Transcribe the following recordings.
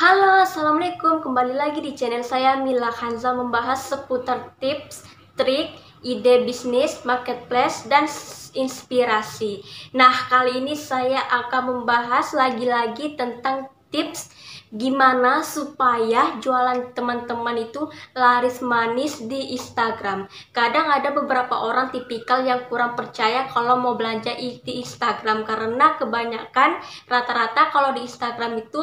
Halo, assalamualaikum. Kembali lagi di channel saya Mila Hanza, membahas seputar tips, trik, ide bisnis, marketplace, dan inspirasi. Nah, kali ini saya akan membahas lagi-lagi tentang tips gimana supaya jualan teman-teman itu laris manis di Instagram. Kadang ada beberapa orang tipikal yang kurang percaya kalau mau belanja di Instagram, karena kebanyakan rata-rata kalau di Instagram itu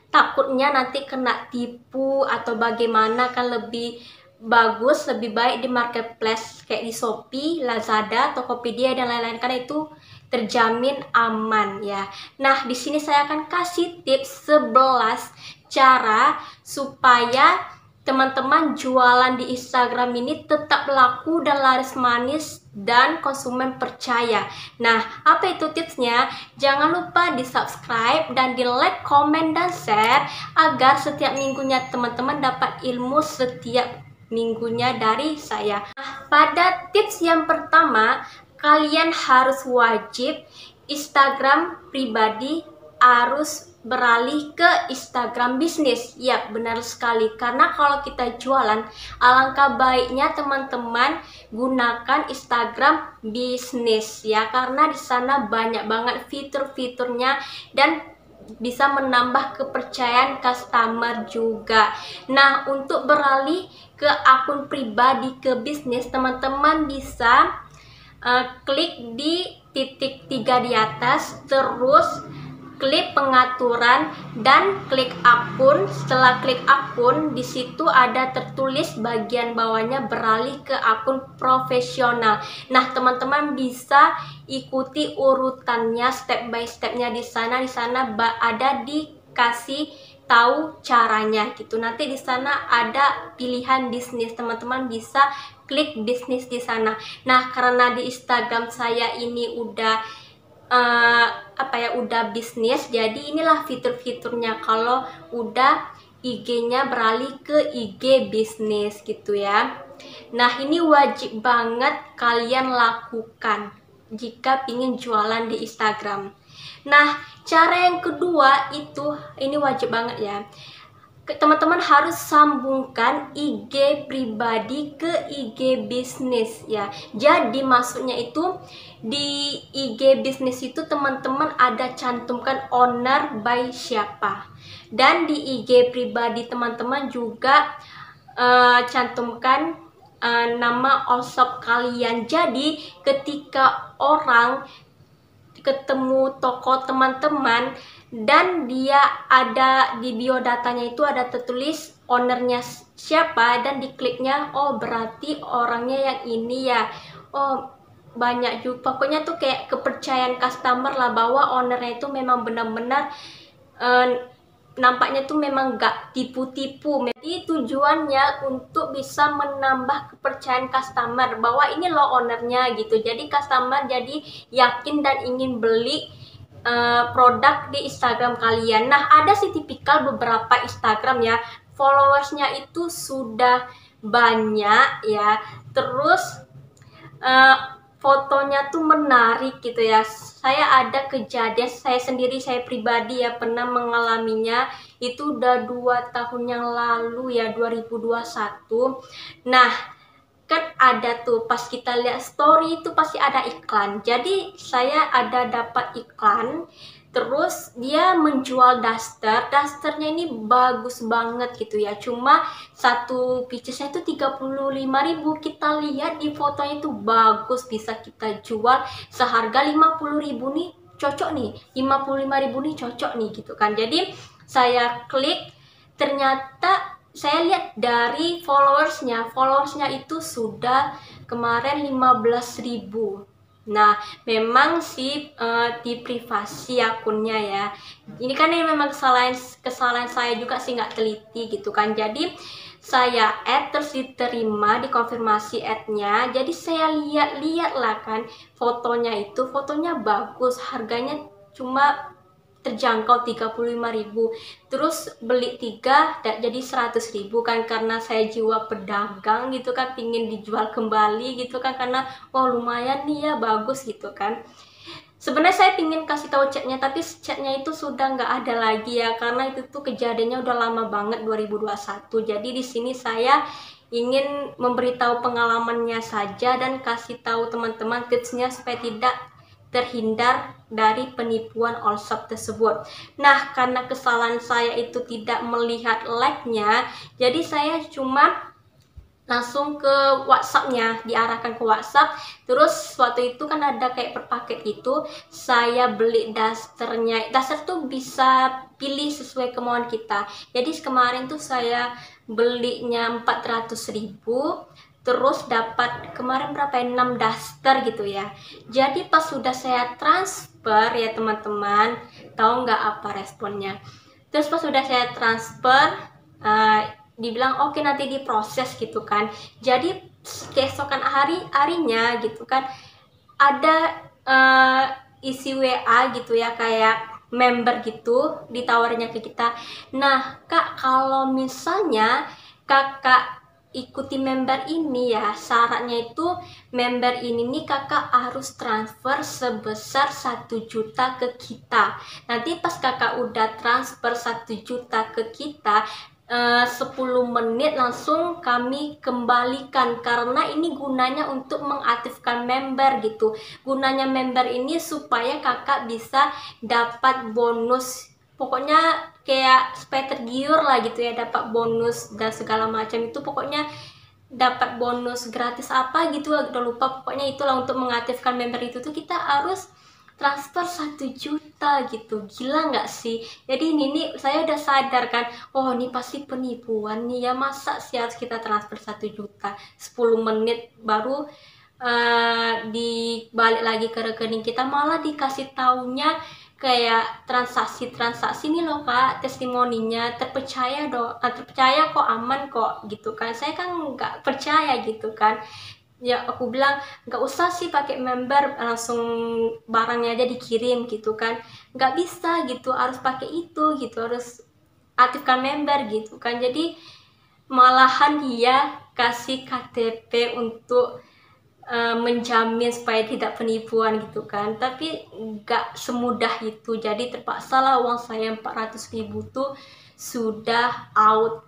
takutnya nanti kena tipu atau bagaimana. Kan lebih bagus, lebih baik di marketplace kayak di Shopee, Lazada, Tokopedia dan lain-lain, karena itu terjamin aman ya. Nah, di sini saya akan kasih tips 11 cara supaya teman-teman jualan di Instagram ini tetap laku dan laris manis dan konsumen percaya. Nah, apa itu tipsnya? Jangan lupa di subscribe dan di like, komen, dan share agar setiap minggunya teman-teman dapat ilmu setiap minggunya dari saya. Nah, pada tips yang pertama, kalian harus wajib Instagram pribadi harus beralih ke Instagram bisnis. Ya, benar sekali. Karena kalau kita jualan, alangkah baiknya teman-teman gunakan Instagram bisnis ya, karena di sana banyak banget fitur-fiturnya dan bisa menambah kepercayaan customer juga. Nah, untuk beralih ke akun pribadi ke bisnis, teman-teman bisa klik di titik 3 di atas, terus klik pengaturan dan klik akun. Setelah klik akun, di situ ada tertulis bagian bawahnya beralih ke akun profesional. Nah, teman-teman bisa ikuti urutannya step by stepnya di sana. Di sana ada dikasih tahu caranya gitu. Nanti di sana ada pilihan bisnis. Teman-teman bisa klik bisnis di sana. Nah, karena di Instagram saya ini udah udah bisnis, jadi inilah fitur-fiturnya kalau udah IG-nya beralih ke IG bisnis gitu ya. Nah, ini wajib banget kalian lakukan jika ingin jualan di Instagram. Nah, cara yang kedua itu ini wajib banget ya. Teman-teman harus sambungkan IG pribadi ke IG bisnis ya. Jadi maksudnya itu di IG bisnis itu teman-teman ada cantumkan owner by siapa, dan di IG pribadi teman-teman juga cantumkan nama all shop kalian. Jadi ketika orang ketemu toko teman-teman dan dia ada di biodatanya itu ada tertulis ownernya siapa, dan dikliknya, oh berarti orangnya yang ini ya. Oh, banyak juga pokoknya tuh kayak kepercayaan customer lah bahwa ownernya itu memang benar-benar nampaknya tuh memang gak tipu-tipu. Jadi tujuannya untuk bisa menambah kepercayaan customer bahwa ini loh ownernya gitu. Jadi customer jadi yakin dan ingin beli produk di Instagram kalian. Nah, ada sih tipikal beberapa Instagram ya, followersnya itu sudah banyak ya, terus fotonya tuh menarik gitu ya. Saya ada kejadian, saya sendiri, saya pribadi ya pernah mengalaminya. Itu udah 2 tahun yang lalu ya, 2021. Nah, kan ada tuh pas kita lihat story itu pasti ada iklan. Jadi saya ada dapat iklan, terus dia menjual dasternya ini bagus banget gitu ya. Cuma satu pieces-nya itu 35.000. Kita lihat di fotonya itu bagus, bisa kita jual seharga 50.000 nih, cocok nih. 55.000 nih cocok nih gitu kan. Jadi saya klik, ternyata saya lihat dari followersnya itu sudah kemarin 15.000. Nah, memang sih di privasi akunnya ya. Ini kan ini memang kesalahan saya juga sih, nggak teliti gitu kan. Jadi saya add, terus diterima, dikonfirmasi ad-nya. Jadi saya lihat lah kan fotonya bagus, harganya cuma terjangkau 35.000. Terus beli 3 jadi 100.000 kan, karena saya jiwa pedagang gitu kan, pingin dijual kembali gitu kan, karena wah lumayan nih ya, bagus gitu kan. Sebenarnya saya pingin kasih tahu chatnya, tapi chatnya itu sudah nggak ada lagi ya, karena itu tuh kejadiannya udah lama banget 2021. Jadi di sini saya ingin memberitahu pengalamannya saja dan kasih tahu teman-teman tipsnya supaya tidak terhindar dari penipuan Allshop tersebut. Nah, karena kesalahan saya itu tidak melihat like-nya, jadi saya cuma langsung ke WhatsApp-nya, diarahkan ke WhatsApp. Terus waktu itu kan ada kayak per paket gitu, saya beli dasternya. Daster tuh bisa pilih sesuai kemauan kita. Jadi kemarin tuh saya belinya 400.000, terus dapat kemarin berapa ya, 6 daster gitu ya. Jadi pas sudah saya transfer ya teman-teman, tahu nggak apa responnya? Terus pas sudah saya transfer, dibilang oke nanti diproses gitu kan. Jadi keesokan harinya gitu kan ada isi WA gitu ya, kayak member gitu ditawarnya ke kita. Nah kak, kalau misalnya kakak ikuti member ini ya, syaratnya itu member ini nih kakak harus transfer sebesar 1 juta ke kita. Nanti pas kakak udah transfer 1 juta ke kita, 10 menit langsung kami kembalikan, karena ini gunanya untuk mengaktifkan member gitu. Gunanya member ini supaya kakak bisa dapat bonus, pokoknya kayak supaya tergiur lah gitu ya, dapat bonus dan segala macam itu, pokoknya dapat bonus gratis apa gitu, udah lupa, pokoknya itulah. Untuk mengaktifkan member itu tuh kita harus transfer 1 juta gitu. Gila nggak sih? Jadi ini nih saya udah sadar kan, oh ini pasti penipuan nih ya, masa sih harus kita transfer 1 juta 10 menit baru dibalik lagi ke rekening kita, malah dikasih taunya kayak transaksi nih loh kak, testimoninya terpercaya terpercaya kok, aman kok gitu kan. Saya kan nggak percaya gitu kan. Ya aku bilang nggak usah sih pakai member, langsung barangnya aja dikirim gitu kan. Nggak bisa gitu, harus pakai itu gitu, harus aktifkan member gitu kan. Jadi malahan dia kasih KTP untuk menjamin supaya tidak penipuan gitu kan, tapi nggak semudah itu. Jadi terpaksalah uang saya 400.000 tuh sudah out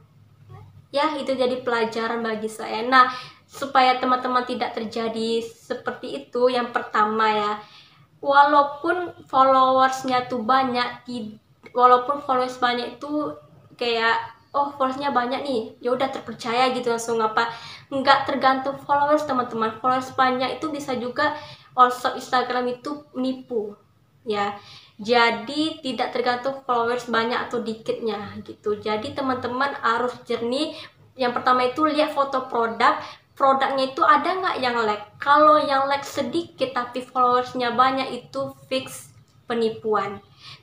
ya. Itu jadi pelajaran bagi saya. Nah, supaya teman-teman tidak terjadi seperti itu, yang pertama ya, walaupun followersnya tuh banyak, walaupun followers banyak itu kayak oh followersnya banyak nih ya udah terpercaya gitu langsung, apa nggak tergantung followers teman-teman. Followers banyak itu bisa juga Allshop Instagram itu nipu ya. Jadi tidak tergantung followers banyak atau dikitnya gitu. Jadi teman-teman harus jernih. Yang pertama itu lihat foto produknya itu ada nggak yang like. Kalau yang like sedikit tapi followersnya banyak, itu fix penipuan.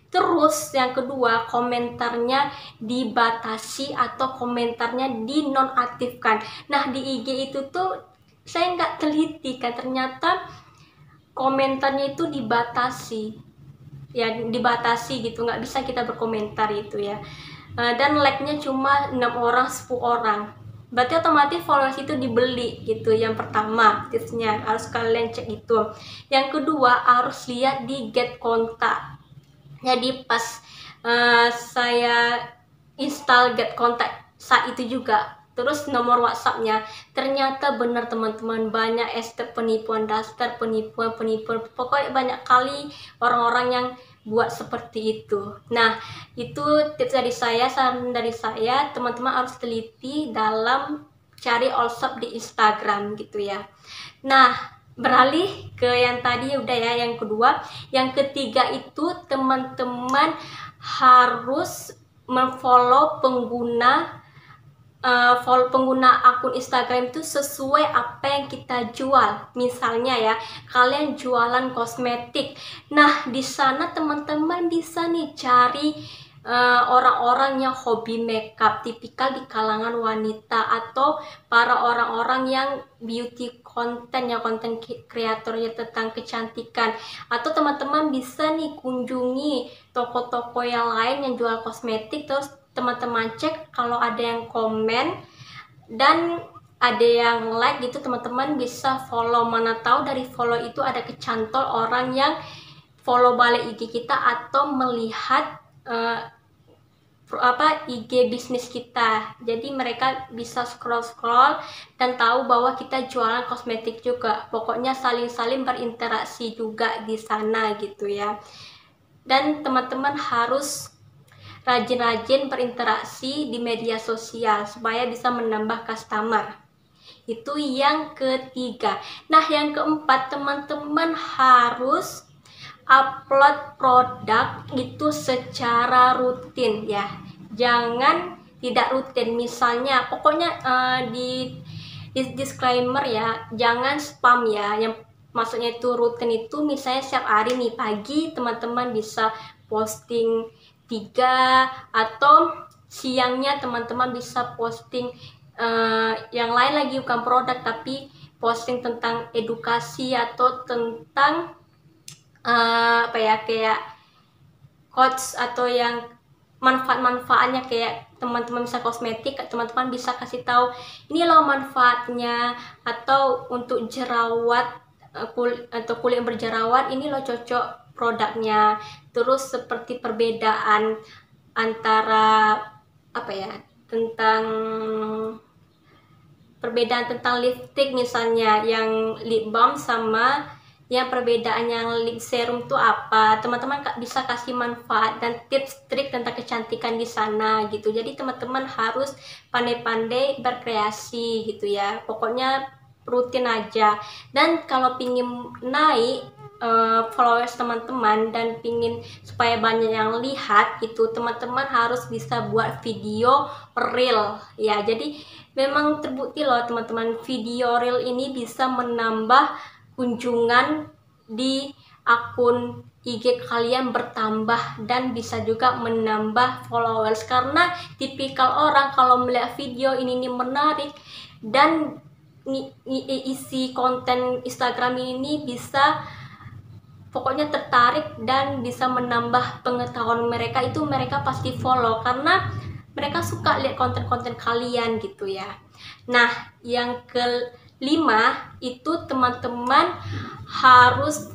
Terus yang kedua, komentarnya dibatasi atau komentarnya dinonaktifkan. Nah di IG itu tuh saya nggak teliti kan, ternyata komentarnya itu dibatasi ya, dibatasi gitu, nggak bisa kita berkomentar itu ya. Dan like-nya cuma 6 orang 10 orang, berarti otomatis followers itu dibeli gitu. Yang pertama tipsnya harus kalian cek itu. Yang kedua harus lihat di get kontak. Jadi pas saya install get kontak saat itu juga, terus nomor WhatsAppnya, ternyata benar teman-teman, banyak step penipuan daster, penipuan pokoknya banyak kali orang-orang yang buat seperti itu. Nah itu tips dari saya, saran dari saya, teman-teman harus teliti dalam cari Allshop di Instagram gitu ya. Nah beralih ke yang tadi udah ya, yang kedua. Yang ketiga itu teman-teman harus memfollow pengguna akun Instagram itu sesuai apa yang kita jual. Misalnya ya, kalian jualan kosmetik, nah di sana teman-teman bisa nih cari orang-orang yang hobi makeup, tipikal di kalangan wanita, atau para orang-orang yang beauty content ya, konten kreatornya tentang kecantikan. Atau teman-teman bisa nih kunjungi toko-toko yang lain yang jual kosmetik, terus teman-teman cek kalau ada yang komen dan ada yang like gitu, teman-teman bisa follow. Mana tahu dari follow itu ada kecantol orang yang follow balik IG kita atau melihat IG bisnis kita. Jadi mereka bisa scroll dan tahu bahwa kita jualan kosmetik juga. Pokoknya saling berinteraksi juga di sana gitu ya. Dan teman-teman harus rajin-rajin berinteraksi di media sosial supaya bisa menambah customer. Itu yang ketiga. Nah, yang keempat, teman-teman harus upload produk itu secara rutin ya. Jangan tidak rutin. Misalnya, pokoknya di disclaimer ya, jangan spam ya. Yang maksudnya itu rutin itu misalnya setiap hari nih pagi teman-teman bisa posting 3, atau siangnya teman-teman bisa posting yang lain lagi, bukan produk tapi posting tentang edukasi atau tentang kayak quotes atau yang manfaat-manfaatnya. Kayak teman-teman bisa kosmetik, teman-teman bisa kasih tahu ini loh manfaatnya, atau untuk jerawat atau kulit yang berjerawat ini loh cocok produknya. Terus seperti perbedaan antara tentang lipstick misalnya, yang lip balm sama yang perbedaan yang lip serum itu apa. Teman-teman bisa kasih manfaat dan tips trik tentang kecantikan di sana gitu. Jadi teman-teman harus pandai-pandai berkreasi gitu ya. Pokoknya rutin aja. Dan kalau pingin naik followers teman-teman dan pingin supaya banyak yang lihat itu, teman-teman harus bisa buat video reel ya. Jadi memang terbukti loh teman-teman, video reel ini bisa menambah kunjungan di akun IG kalian bertambah dan bisa juga menambah followers, karena tipikal orang kalau melihat video ini menarik dan isi konten Instagram ini bisa pokoknya tertarik dan bisa menambah pengetahuan mereka, itu mereka pasti follow karena mereka suka lihat konten-konten kalian gitu ya. Nah, yang kelima itu teman-teman harus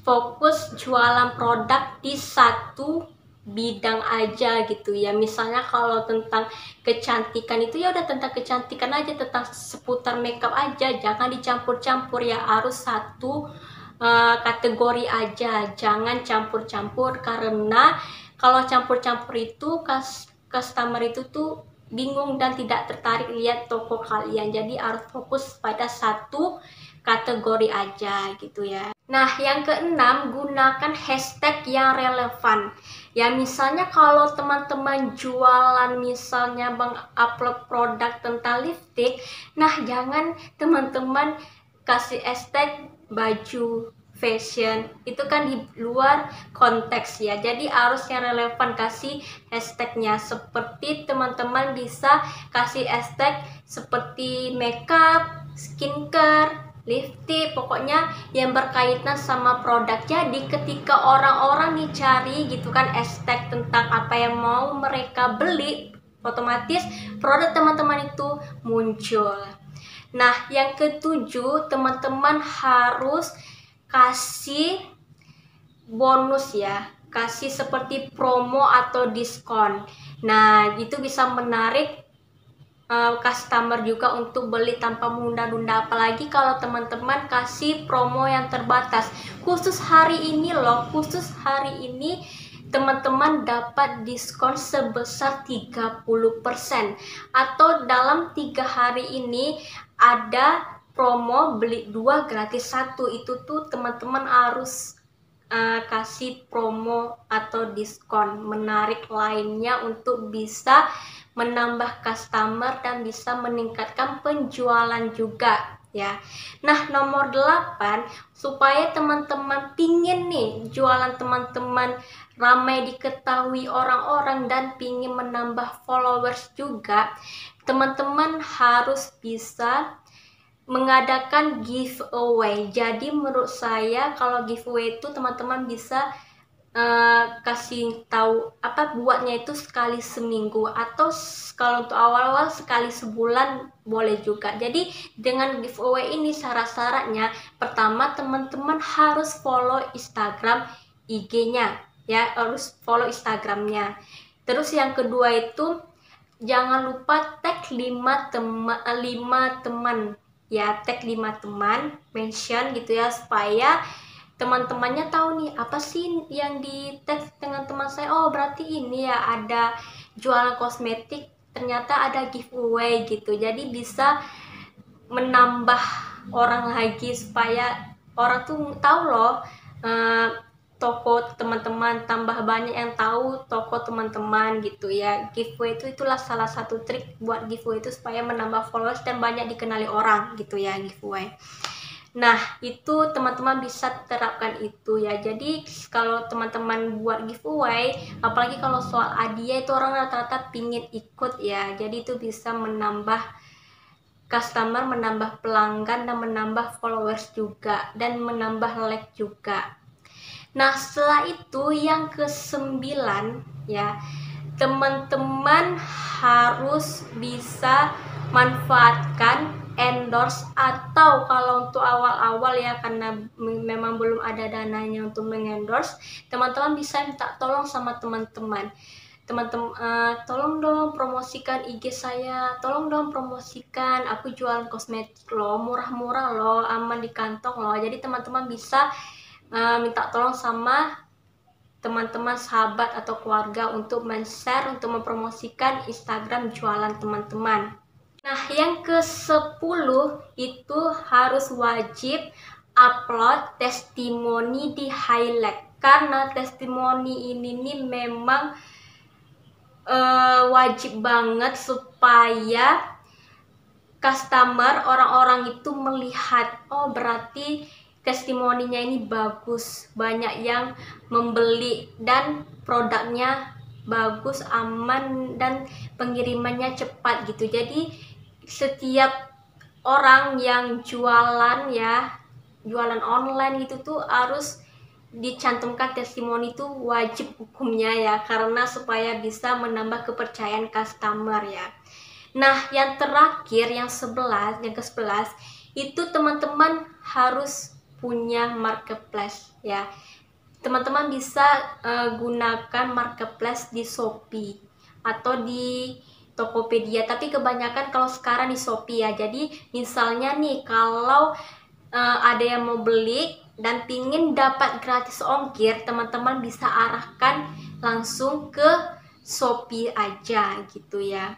fokus jualan produk di satu bidang aja gitu ya. Misalnya kalau tentang kecantikan itu ya udah tentang kecantikan aja, tentang seputar makeup aja, jangan dicampur-campur ya, harus satu kategori aja, jangan campur-campur, karena kalau campur-campur itu customer itu tuh bingung dan tidak tertarik lihat toko kalian. Jadi harus fokus pada satu kategori aja gitu ya. Nah, yang keenam, gunakan hashtag yang relevan. Ya, misalnya kalau teman-teman jualan, misalnya mengupload produk tentang lipstick, nah jangan teman-teman kasih hashtag baju fashion, itu kan di luar konteks ya. Jadi harus yang relevan, kasih hashtagnya. Seperti teman-teman bisa kasih hashtag seperti makeup, skincare, lipstick, pokoknya yang berkaitan sama produk. Jadi ketika orang-orang nih cari gitu kan hashtag tentang apa yang mau mereka beli, otomatis produk teman-teman itu muncul. Nah, yang ketujuh, teman-teman harus kasih bonus ya, kasih seperti promo atau diskon. Nah, itu bisa menarik customer juga untuk beli tanpa menunda-nunda. Apalagi kalau teman-teman kasih promo yang terbatas, khusus hari ini loh, khusus hari ini teman-teman dapat diskon sebesar 30%, atau dalam 3 hari ini ada promo beli 2 gratis 1. Itu tuh teman-teman harus kasih promo atau diskon menarik lainnya untuk bisa menambah customer dan bisa meningkatkan penjualan juga ya. Nah, nomor 8, supaya teman-teman pingin nih jualan teman-teman ramai diketahui orang-orang dan pingin menambah followers juga, teman-teman harus bisa mengadakan giveaway. Jadi menurut saya kalau giveaway itu teman-teman bisa kasih tahu apa buatnya itu sekali seminggu, atau kalau untuk awal-awal sekali sebulan boleh juga. Jadi dengan giveaway ini syarat-syaratnya, pertama teman-teman harus follow Instagram IG-nya ya, harus follow Instagramnya. Terus yang kedua itu jangan lupa tag 5 teman ya, tag 5 teman, mention gitu ya, supaya teman-temannya tahu nih apa sih yang di tag dengan teman saya. Oh berarti ini ya ada jualan kosmetik, ternyata ada giveaway gitu. Jadi bisa menambah orang lagi, supaya orang tuh tahu loh toko teman-teman, tambah banyak yang tahu toko teman-teman gitu ya. Giveaway itulah salah satu trik buat giveaway itu, supaya menambah followers dan banyak dikenali orang gitu ya, giveaway. Nah, itu teman-teman bisa terapkan itu ya. Jadi kalau teman-teman buat giveaway, apalagi kalau soal hadiah, itu orang rata-rata pingin ikut ya. Jadi itu bisa menambah customer, menambah pelanggan, dan menambah followers juga, dan menambah like juga. Nah, setelah itu yang ke-9 ya, teman-teman harus bisa manfaatkan endorse, atau kalau untuk awal-awal ya, karena memang belum ada dananya untuk mengendorse, teman-teman bisa minta tolong sama teman-teman, tolong dong promosikan IG saya, tolong dong promosikan, aku jualan kosmetik loh, murah-murah loh, aman di kantong loh. Jadi teman-teman bisa minta tolong sama teman-teman, sahabat, atau keluarga untuk men-share, untuk mempromosikan Instagram jualan teman-teman. Nah, yang ke-10 itu harus wajib upload testimoni di highlight, karena testimoni ini nih memang wajib banget supaya customer, orang-orang itu melihat, oh berarti testimoninya ini bagus, banyak yang membeli, dan produknya bagus, aman, dan pengirimannya cepat gitu. Jadi setiap orang yang jualan ya, jualan online gitu tuh harus dicantumkan testimoni, itu wajib hukumnya ya, karena supaya bisa menambah kepercayaan customer ya. Nah, yang terakhir, yang ke-11 itu teman-teman harus punya marketplace ya. Teman-teman bisa gunakan marketplace di Shopee atau di Tokopedia, tapi kebanyakan kalau sekarang di Shopee ya. Jadi misalnya nih, kalau ada yang mau beli dan pingin dapat gratis ongkir, teman-teman bisa arahkan langsung ke Shopee aja gitu ya.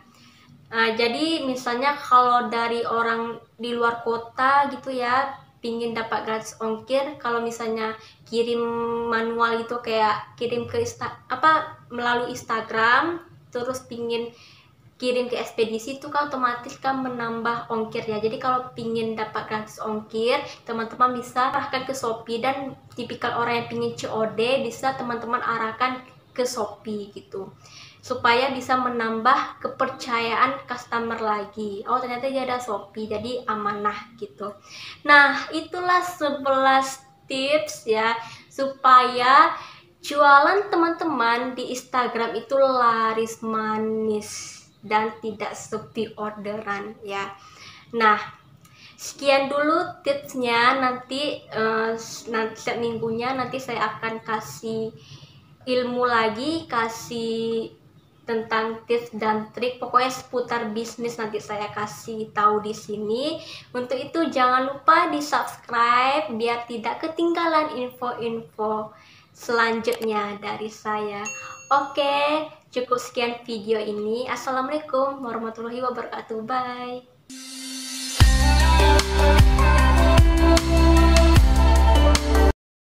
Jadi misalnya kalau dari orang di luar kota gitu ya, pingin dapat gratis ongkir, kalau misalnya kirim manual itu, kayak kirim ke melalui Instagram, terus pingin kirim ke ekspedisi, itu kan otomatis kan menambah ongkir ya. Jadi kalau pingin dapat gratis ongkir, teman-teman bisa arahkan ke Shopee, dan tipikal orang yang pingin COD bisa teman-teman arahkan ke Shopee gitu, supaya bisa menambah kepercayaan customer lagi. Oh ternyata dia ada Shopee, jadi amanah gitu. Nah, itulah 11 tips ya, supaya jualan teman-teman di Instagram itu laris manis dan tidak sepi orderan ya. Nah, sekian dulu tipsnya. Nanti setiap minggunya nanti saya akan kasih ilmu lagi, kasih tentang tips dan trik, pokoknya seputar bisnis nanti saya kasih tahu di sini. Untuk itu jangan lupa di subscribe biar tidak ketinggalan info-info selanjutnya dari saya. Oke, cukup sekian video ini. Assalamualaikum warahmatullahi wabarakatuh. Bye.